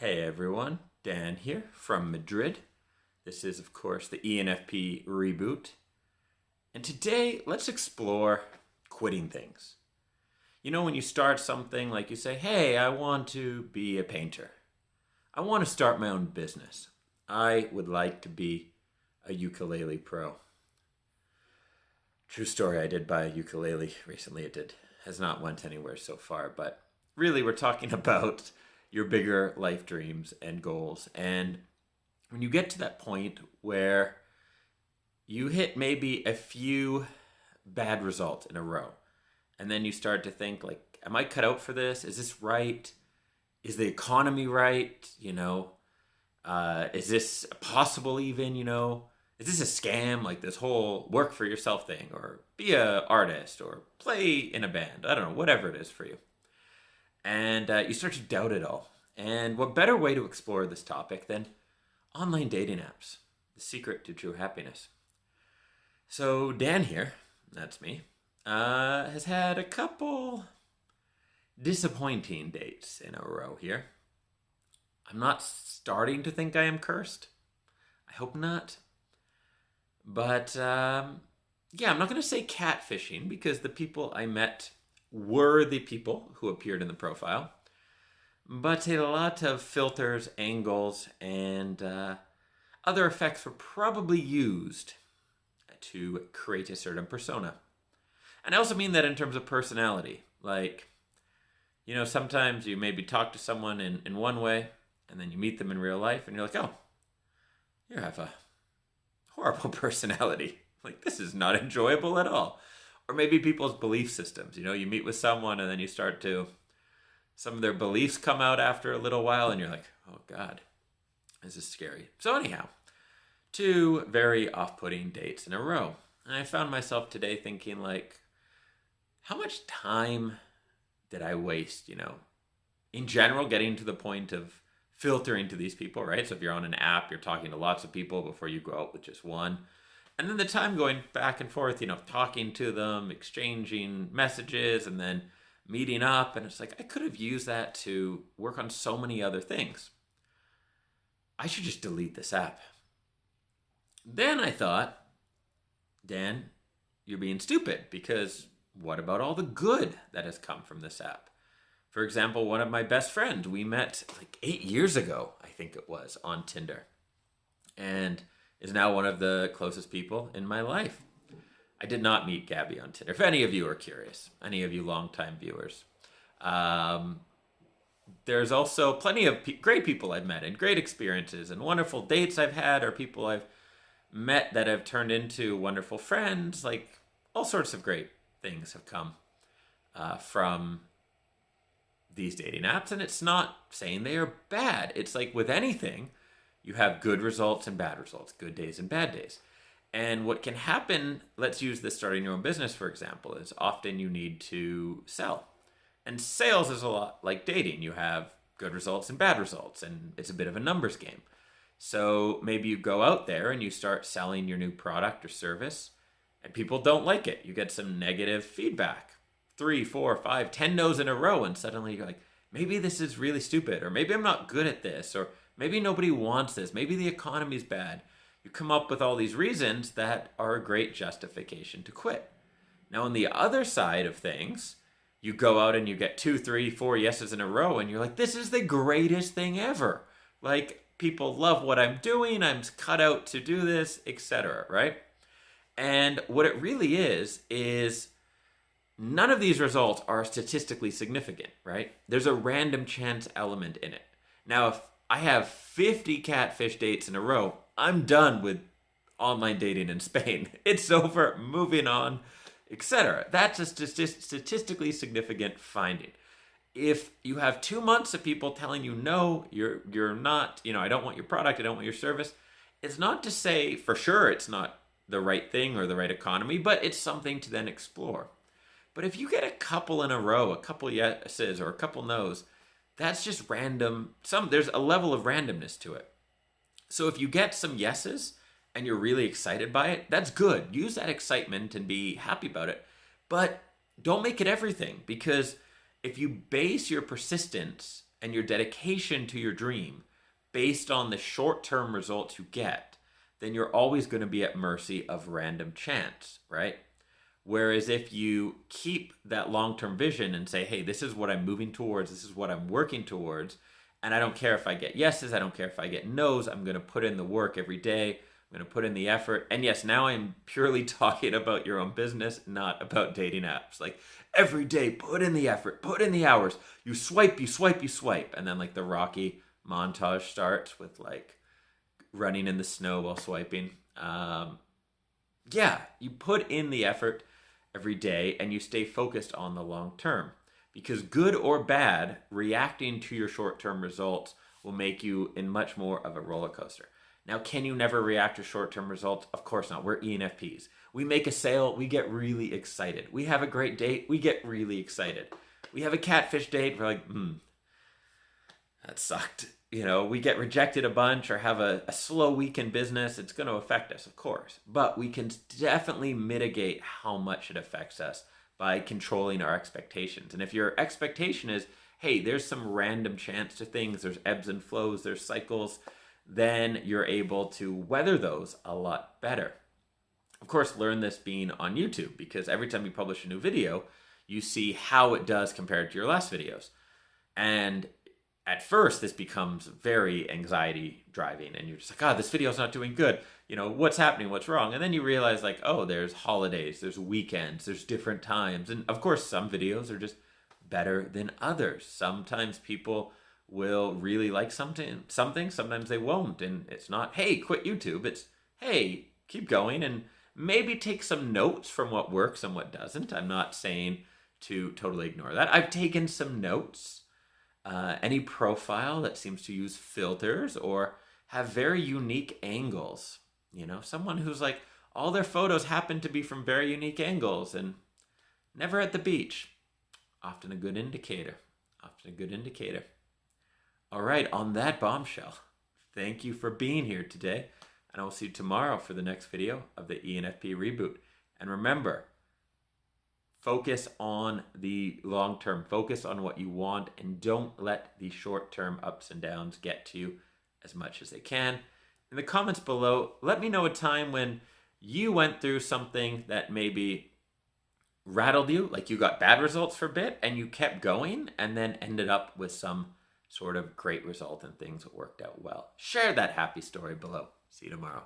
Hey everyone, Dan here from Madrid. This is, of course, the ENFP reboot. And today, let's explore quitting things. You know, when you start something, like you say, hey, I want to be a painter. I want to start my own business. I would like to be a ukulele pro. True story, I did buy a ukulele recently. Has not went anywhere so far, but really we're talking about your bigger life dreams and goals. And when you get to that point where you hit maybe a few bad results in a row, and then you start to think like, am I cut out for this? Is this right? Is the economy right? Is this possible even, is this a scam? Like this whole work for yourself thing, or be a artist, or play in a band. I don't know, whatever it is for you. And you start to doubt it all. And what better way to explore this topic than online dating apps, the secret to true happiness. So Dan here, that's me, has had a couple disappointing dates in a row here. I'm not starting to think I am cursed. I hope not. But I'm not going to say catfishing, because the people I met were the people who appeared in the profile. But a lot of filters, angles, and other effects were probably used to create a certain persona. And I also mean that in terms of personality. Like, sometimes you maybe talk to someone in one way, and then you meet them in real life, and you're like, oh, you have a horrible personality. Like, this is not enjoyable at all. Or maybe people's belief systems. You meet with someone, and then you start to... some of their beliefs come out after a little while, and you're like, oh God, this is scary. So anyhow, 2 very off-putting dates in a row. And I found myself today thinking, like, how much time did I waste, in general, getting to the point of filtering to these people, right? So if you're on an app, you're talking to lots of people before you go out with just one. And then the time going back and forth, talking to them, exchanging messages, and then meeting up. And it's like, I could have used that to work on so many other things. I should just delete this app. Then I thought, Dan, you're being stupid, because what about all the good that has come from this app? For example, one of my best friends, we met like 8 years ago, I think it was, on Tinder, and is now one of the closest people in my life. I did not meet Gabby on Tinder. If any of you are curious, any of you longtime viewers. There's also plenty of great people I've met and great experiences and wonderful dates I've had, or people I've met that have turned into wonderful friends. Like, all sorts of great things have come from these dating apps. And it's not saying they are bad. It's like with anything, you have good results and bad results, good days and bad days. And what can happen, let's use this starting your own business, for example, is often you need to sell. And sales is a lot like dating. You have good results and bad results, and it's a bit of a numbers game. So maybe you go out there and you start selling your new product or service, and people don't like it. You get some negative feedback, 3, 4, 5, 10 no's in a row, and suddenly you're like, maybe this is really stupid, or maybe I'm not good at this, or maybe nobody wants this, maybe the economy's bad. You come up with all these reasons that are a great justification to quit. Now, on the other side of things, you go out and you get 2, 3, 4 yeses in a row, and you're like, this is the greatest thing ever. Like, people love what I'm doing, I'm cut out to do this, etc., right? And what it really is none of these results are statistically significant, right? There's a random chance element in it. Now, if I have 50 catfish dates in a row, I'm done with online dating in Spain. It's over, moving on, etc. That's a statistically significant finding. If you have 2 months of people telling you, no, you're not, I don't want your product, I don't want your service, it's not to say for sure it's not the right thing or the right economy, but it's something to then explore. But if you get a couple in a row, a couple yeses or a couple no's, that's just random. There's a level of randomness to it. So if you get some yeses and you're really excited by it, that's good. Use that excitement and be happy about it. But don't make it everything, because if you base your persistence and your dedication to your dream based on the short-term results you get, then you're always going to be at mercy of random chance, right? Whereas if you keep that long-term vision and say, hey, this is what I'm moving towards, this is what I'm working towards, and I don't care if I get yeses, I don't care if I get nos, I'm going to put in the work every day, I'm going to put in the effort. And yes, now I'm purely talking about your own business, not about dating apps. Like every day, put in the effort, put in the hours, you swipe, you swipe, you swipe. And then like the Rocky montage starts with like running in the snow while swiping. Yeah, you put in the effort every day and you stay focused on the long term, because good or bad, reacting to your short-term results will make you in much more of a roller coaster. Now, can you never react to short-term results? Of course not. We're ENFPs. We make a sale, we get really excited. We have a great date, we get really excited. We have a catfish date, we're like, that sucked. You know, we get rejected a bunch or have a slow week in business, it's going to affect us, of course. But we can definitely mitigate how much it affects us by controlling our expectations. And if your expectation is, hey, there's some random chance to things, there's ebbs and flows, there's cycles, then you're able to weather those a lot better. Of course, learn this being on YouTube, because every time you publish a new video, you see how it does compared to your last videos. And at first, this becomes very anxiety driving, and you're just like, this video's not doing good. You know, what's happening? What's wrong? And then you realize like, there's holidays, there's weekends, there's different times. And of course, some videos are just better than others. Sometimes people will really like something, sometimes they won't. And it's not, hey, quit YouTube. It's, hey, keep going and maybe take some notes from what works and what doesn't. I'm not saying to totally ignore that. I've taken some notes. Any profile that seems to use filters or have very unique angles. You know, someone who's like, all their photos happen to be from very unique angles and never at the beach. Often a good indicator. All right, on that bombshell, thank you for being here today. And I will see you tomorrow for the next video of the ENFP reboot. And remember, focus on the long term. Focus on what you want and don't let the short term ups and downs get to you as much as they can. In the comments below, let me know a time when you went through something that maybe rattled you, like you got bad results for a bit and you kept going and then ended up with some sort of great result and things that worked out well. Share that happy story below. See you tomorrow.